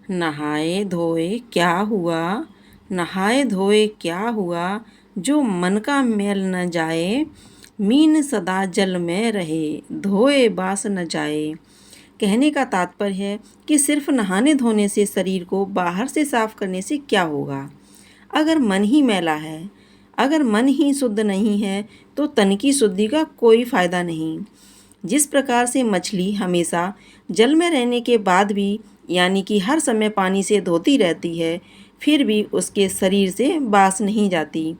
नहाए धोए क्या हुआ, नहाए धोए क्या हुआ, जो मन का मैल न जाए, मीन सदा जल में रहे, धोए बास न जाए। कहने का तात्पर्य है कि सिर्फ नहाने धोने से शरीर को बाहर से साफ करने से क्या होगा। अगर मन ही मैला है, अगर मन ही शुद्ध नहीं है, तो तन की शुद्धि का कोई फायदा नहीं। जिस प्रकार से मछली हमेशा जल में रहने के बाद भी, यानी कि हर समय पानी से धोती रहती है, फिर भी उसके शरीर से बास नहीं जाती,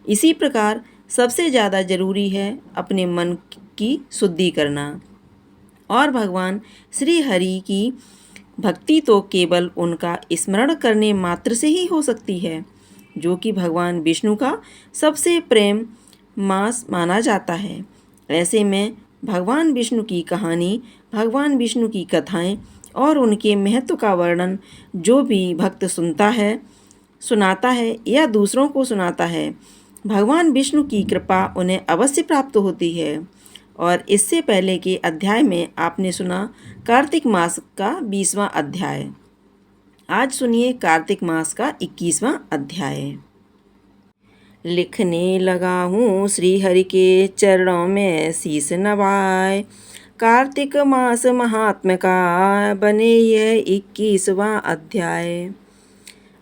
इसी प्रकार सबसे ज़्यादा जरूरी है अपने मन की शुद्धि करना। और भगवान श्री हरि की भक्ति तो केवल उनका स्मरण करने मात्र से ही हो सकती है, जो कि भगवान विष्णु का सबसे प्रेम मास माना जाता है। ऐसे में भगवान विष्णु की कहानी, भगवान विष्णु की कथाएं और उनके महत्व का वर्णन जो भी भक्त सुनता है, सुनाता है या दूसरों को सुनाता है, भगवान विष्णु की कृपा उन्हें अवश्य प्राप्त होती है। और इससे पहले के अध्याय में आपने सुना कार्तिक मास का 20वां अध्याय। आज सुनिए कार्तिक मास का 21वां अध्याय। लिखने लगा हूँ श्री हरि के चरणों में शीश नवाए, कार्तिक मास महात्म का बने यह 21वां अध्याय।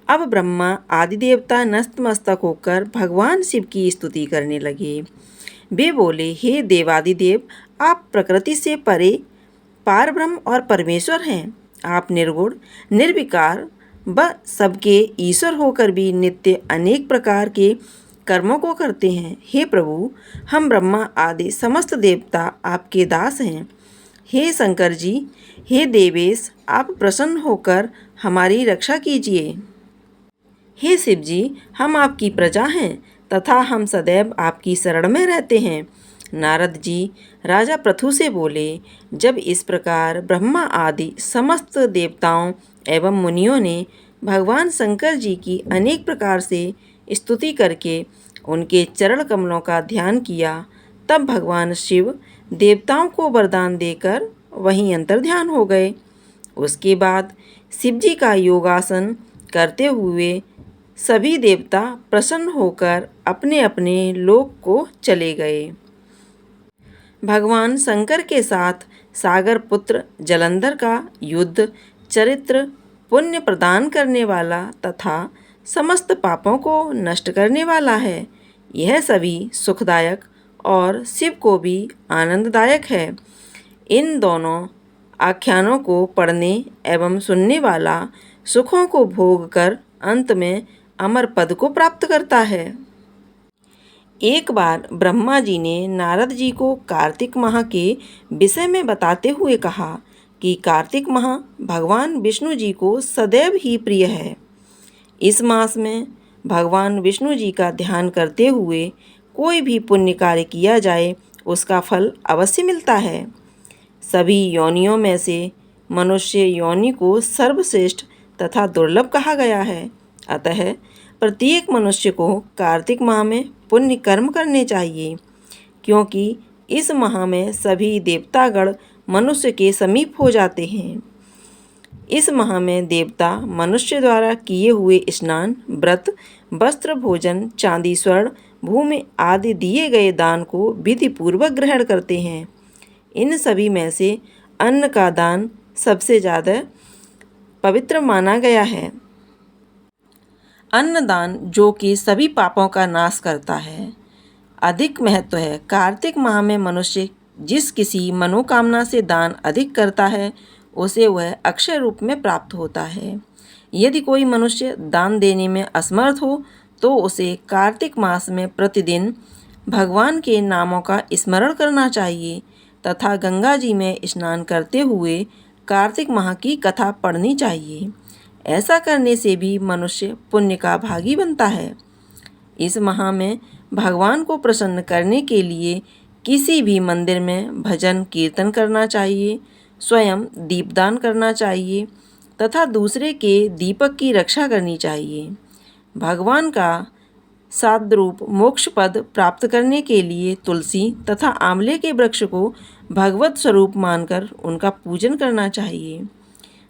अब ब्रह्मा आदि देवता नतमस्तक होकर भगवान शिव की स्तुति करने लगे। वे बोले, हे देवादिदेव, आप प्रकृति से परे पार ब्रह्म और परमेश्वर हैं। आप निर्गुण, निर्विकार व सबके ईश्वर होकर भी नित्य अनेक प्रकार के कर्मों को करते हैं। हे प्रभु, हम ब्रह्मा आदि समस्त देवता आपके दास हैं। हे शंकर जी, हे देवेश, आप प्रसन्न होकर हमारी रक्षा कीजिए। हे शिव जी, हम आपकी प्रजा हैं तथा हम सदैव आपकी शरण में रहते हैं। नारद जी राजा पृथु से बोले, जब इस प्रकार ब्रह्मा आदि समस्त देवताओं एवं मुनियों ने भगवान शंकर जी की अनेक प्रकार से स्तुति करके उनके चरण कमलों का ध्यान किया, तब भगवान शिव देवताओं को वरदान देकर वहीं अंतर्ध्यान हो गए। उसके बाद शिव जी का योगासन करते हुए सभी देवता प्रसन्न होकर अपने अपने लोक को चले गए। भगवान शंकर के साथ सागर पुत्र जलंधर का युद्ध चरित्र पुण्य प्रदान करने वाला तथा समस्त पापों को नष्ट करने वाला है। यह सभी सुखदायक और शिव को भी आनंददायक है। इन दोनों आख्यानों को पढ़ने एवं सुनने वाला सुखों को भोग कर अंत में अमर पद को प्राप्त करता है। एक बार ब्रह्मा जी ने नारद जी को कार्तिक माह के विषय में बताते हुए कहा कि कार्तिक माह भगवान विष्णु जी को सदैव ही प्रिय है। इस मास में भगवान विष्णु जी का ध्यान करते हुए कोई भी पुण्य कार्य किया जाए, उसका फल अवश्य मिलता है। सभी योनियों में से मनुष्य योनि को सर्वश्रेष्ठ तथा दुर्लभ कहा गया है। अतः प्रत्येक मनुष्य को कार्तिक माह में पुण्य कर्म करने चाहिए, क्योंकि इस माह में सभी देवतागण मनुष्य के समीप हो जाते हैं। इस माह में देवता मनुष्य द्वारा किए हुए स्नान, व्रत, वस्त्र, भोजन, चांदी, स्वर्ण, भूमि आदि दिए गए दान को विधि पूर्वक ग्रहण करते हैं। इन सभी में से अन्न का दान सबसे ज़्यादा पवित्र माना गया है। अन्नदान, जो कि सभी पापों का नाश करता है, अधिक महत्व है। कार्तिक माह में मनुष्य जिस किसी मनोकामना से दान अधिक करता है, उसे वह अक्षय रूप में प्राप्त होता है। यदि कोई मनुष्य दान देने में असमर्थ हो, तो उसे कार्तिक मास में प्रतिदिन भगवान के नामों का स्मरण करना चाहिए तथा गंगा जी में स्नान करते हुए कार्तिक माह की कथा पढ़नी चाहिए। ऐसा करने से भी मनुष्य पुण्य का भागी बनता है। इस माह में भगवान को प्रसन्न करने के लिए किसी भी मंदिर में भजन कीर्तन करना चाहिए, स्वयं दीपदान करना चाहिए तथा दूसरे के दीपक की रक्षा करनी चाहिए। भगवान का साद्रूप मोक्ष पद प्राप्त करने के लिए तुलसी तथा आंवले के वृक्ष को भगवत स्वरूप मानकर उनका पूजन करना चाहिए।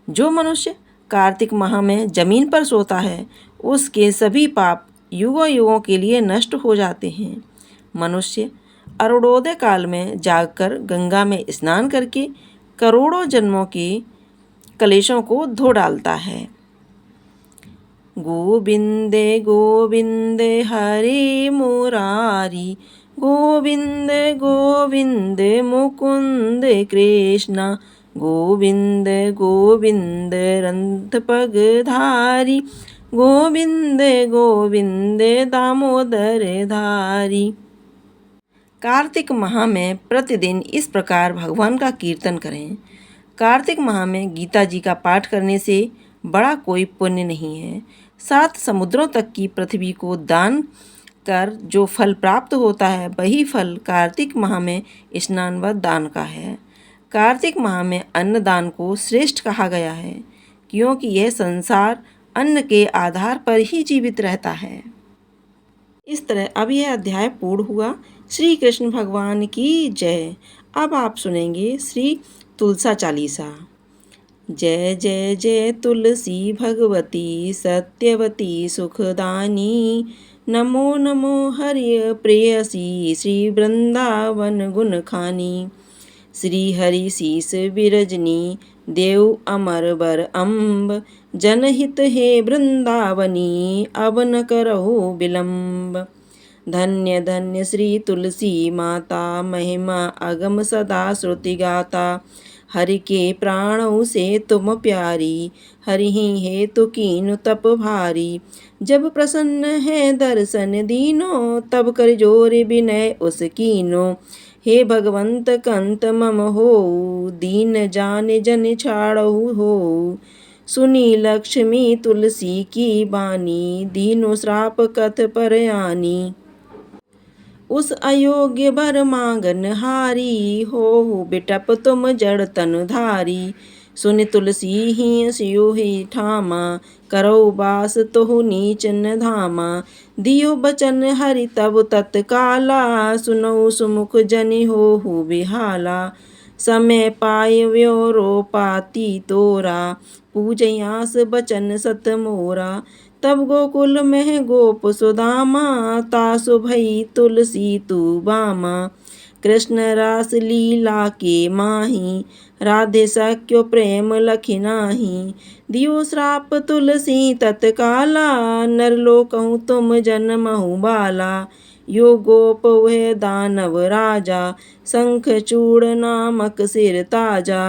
जो मनुष्य कार्तिक माह में जमीन पर सोता है उसके सभी पाप युगों युगों के लिए नष्ट हो जाते हैं। मनुष्य अरुणोदय काल में जागकर गंगा में स्नान करके करोड़ों जन्मों के कलेशों को धो डालता है। गोविंदे गोविंदे हरे मुरारी, गोविंद गोविंद मुकुंद कृष्ण, गोविंद गोविंद रंथ पगधारी, गोविंद गोविंद दामोदर धारी। कार्तिक माह में प्रतिदिन इस प्रकार भगवान का कीर्तन करें। कार्तिक माह में गीता जी का पाठ करने से बड़ा कोई पुण्य नहीं है। 7 समुद्रों तक की पृथ्वी को दान कर जो फल प्राप्त होता है वही फल कार्तिक माह में स्नान व दान का है। कार्तिक माह में अन्न दान को श्रेष्ठ कहा गया है क्योंकि यह संसार अन्न के आधार पर ही जीवित रहता है। इस तरह अब यह अध्याय पूर्ण हुआ। श्री कृष्ण भगवान की जय। अब आप सुनेंगे श्री तुलसा चालीसा। जय जय जय तुलसी भगवती सत्यवती सुखदानी, नमो नमो हरि प्रेयसी श्री वृंदावन गुण खानी। श्री हरि शीस विरजनी देव अमर बर अम्ब, जनहित हे वृंदावनी अब न करहु विलम्ब। धन्य धन्य श्री तुलसी माता, महिमा अगम सदा श्रुति गाता। हरि के प्राणों से तुम प्यारी, हरि ही हेतु कीनु तप भारी। जब प्रसन्न है दर्शन दीनो, तब कर जोर विनय उस कीनो। हे भगवंत कंत मम हो, दीन जान जन छाड़हु हो। सुनी लक्ष्मी तुलसी की बानी, दीनो श्राप कथ पर आनी। उस अयोग्य बर मांगन हारी, हो बिटप तुम जड़ तन धारी। सुन तुलसी ही सियो ही ठामा, करो बास तुहु नीच न धामा। दियो बचन हरि तब तत्काला, सुनो सुमुख जनि हो बिहाला। समय पाय व्योरो पाती तोरा, पूजयास बचन सत मोरा। तब गोकुल में गोप सुदामा, तासु भई तुलसी तू बामा। कृष्ण रास लीला के माही, राधे सख्यो प्रेम लखि नाही। दियो श्राप तुलसी तत्काला, नरलोकहु तुम जन्महु बाला। यो गोप वह दानव राजा, शंख चूड़ नामक सिर ताजा।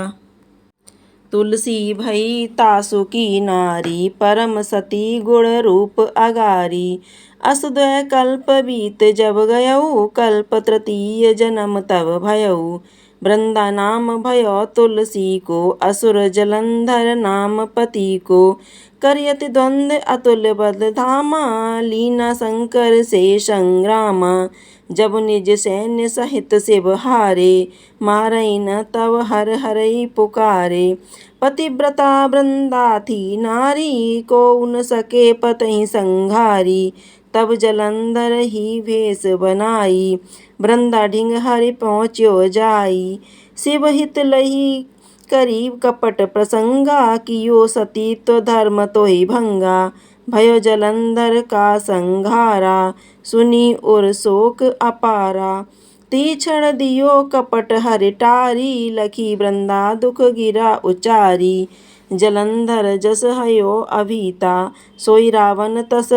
तुलसी भई तासु की नारी, परम सती गुण रूप अगारी। असुदय कल्प बीत जब गयऊ, कल्प तृतीय जन्म तब भयऊ। वृंदा नाम भयो तुलसी को, असुर जलंधर नाम पति को। करियति द्वंद्व अतुल बद धामा, लीना शंकर से संग्रामा। जब निज सैन्य सहित शिव हारे, मारई न तब हर हरई पुकारे। पतिव्रता वृंदा थी नारी, को न सके पतहि संघारी। तब जलंधर ही भेष बनाई, वृंदा ढिंग हरि पहुँच्यो जाई। शिव हित लही करीब कपट प्रसंगा, कियो सती तो धर्म तो ही भंगा। भयो जलंधर का संघारा, सुनी और शोक अपारा। तीक्षण दियो कपट हरि टारी, लखी वृंदा दुख गिरा उचारी। जलंधर जस हयो अभीता, सोई रावण तस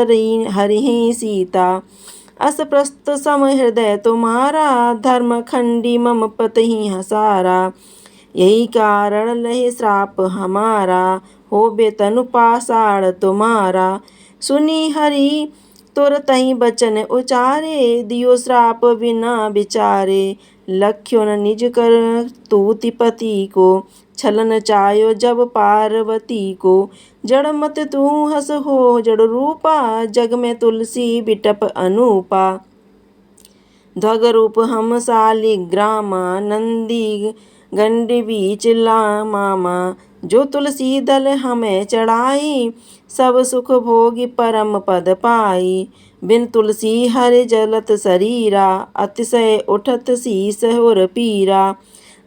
हरि सीता। अस प्रस्त सम हृदय तुम्हारा, धर्म खंडी मम पतहि हसारा। यही कारण लहे श्राप हमारा, होबे तनु पाषाण तुम्हारा। सुनी हरि तुरतहि बचन उचारे, दियो श्राप बिना विचारे। लख्यो न निज कर तूति पति को, छलन चायो जब पार्वती को। जड़ मत तू हस हो जड़ रूपा, जग में तुलसी बिटप अनूपा। ध्वग रूप हम शालिग्रामा, नंदी गंड बीच मामा। जो तुलसी दल हमें चढ़ाई, सब सुख भोगी परम पद पाई। बिन तुलसी हरि जलत शरीरा, अतिशय उठत शीस और पीरा।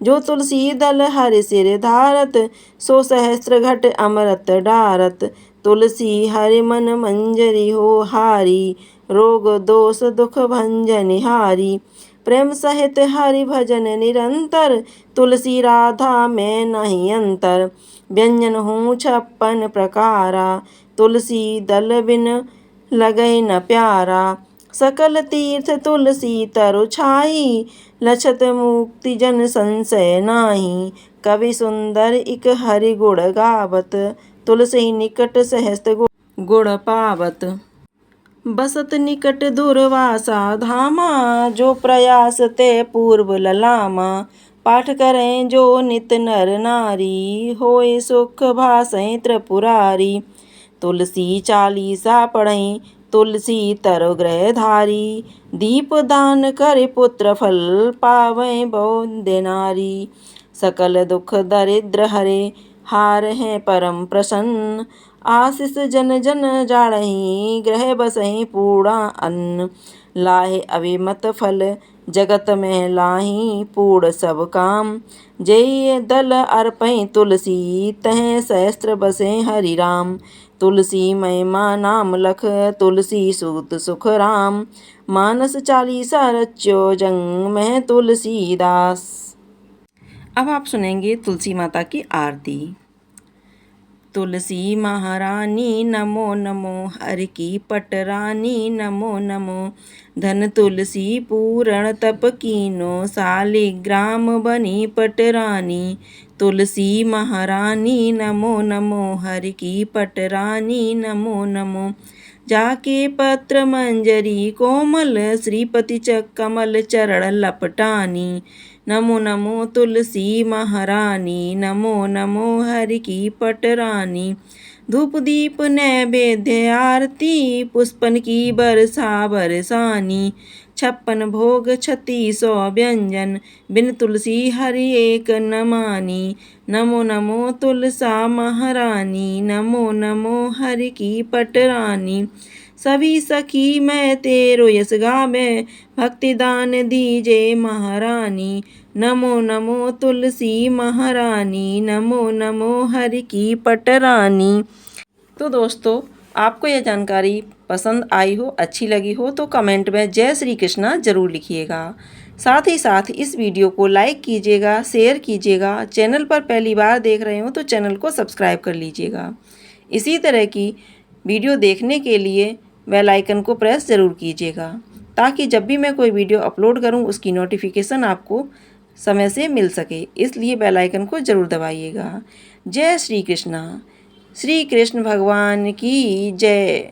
जो तुलसी दल हरि सिर धारत, सो सहस्त्र घट अमृत डारत। तुलसी हरि मन मंजरी हो हारी, रोग दोष दुख भंजन हारी। प्रेम सहित हरि भजन निरंतर, तुलसी राधा में नहीं अंतर। व्यंजन हूँ 56 प्रकारा, तुलसी दल बिन लगे न प्यारा। सकल तीर्थ तुलसी तरु छाई, लछत मुक्ति जन संशय नाही। कवि सुंदर इक हरि गुण गावत, तुलसी निकट सहस्त्र गुण पावत। बसत निकट दुर्वासा धामा, जो प्रयास ते पूर्व ललामा। पाठ करें जो नित नर नारी, होए सुख भासै त्रिपुरारी। तुलसी चालीसा पढ़ें, तुलसी तरु ग्रह धारी। दीप दान करे पुत्र फल, पावै बौद्ध नारी। सकल दुख दरिद्र हरे, हार हैं परम प्रसन्न। आशीष जन जन जाड़हीं, ग्रह बसहीं पूर्णा अन्न। लाहे अभिमत फल, जगत में लाही पूर्ण सब काम। जय दल अर्पै तुलसी, तह सहस्त्र बसे हरि राम। तुलसी महिमा नाम लख, तुलसी सूत सुख राम। मानस चालीसा रच्यो, जंग में तुलसीदास। अब आप सुनेंगे तुलसी माता की आरती। तुलसी महारानी नमो नमो, हर की पटरानी नमो नमो। धन तुलसी पूरण तप कीनो, शालिग्राम बनी पटरानी। तुलसी महारानी नमो नमो, हर की पटरानी नमो नमो। जाके पत्र मंजरी कोमल, श्रीपति कमल चरण लपटानी। नमो नमो तुलसी महारानी, नमो नमो हरि की पटरानी। धूप दीप नैवेद्य आरती, पुष्पन की बरसा बरसानी। 56 भोग 3600 व्यंजन, बिन तुलसी हरि एक न मानी। नमो नमो तुलसा महारानी, नमो नमो हरि की पटरानी। सभी सखी मैं तेरो यश गावे, भक्ति दान दीजे महारानी। नमो नमो तुलसी महारानी, नमो नमो हरि की पटरानी। तो दोस्तों, आपको यह जानकारी पसंद आई हो, अच्छी लगी हो तो कमेंट में जय श्री कृष्णा जरूर लिखिएगा। साथ ही साथ इस वीडियो को लाइक कीजिएगा, शेयर कीजिएगा। चैनल पर पहली बार देख रहे हो तो चैनल को सब्सक्राइब कर लीजिएगा। इसी तरह की वीडियो देखने के लिए बेल आइकन को प्रेस ज़रूर कीजिएगा, ताकि जब भी मैं कोई वीडियो अपलोड करूं उसकी नोटिफिकेशन आपको समय से मिल सके। इसलिए बेल आइकन को ज़रूर दबाइएगा। जय श्री कृष्णा। श्री कृष्ण भगवान की जय।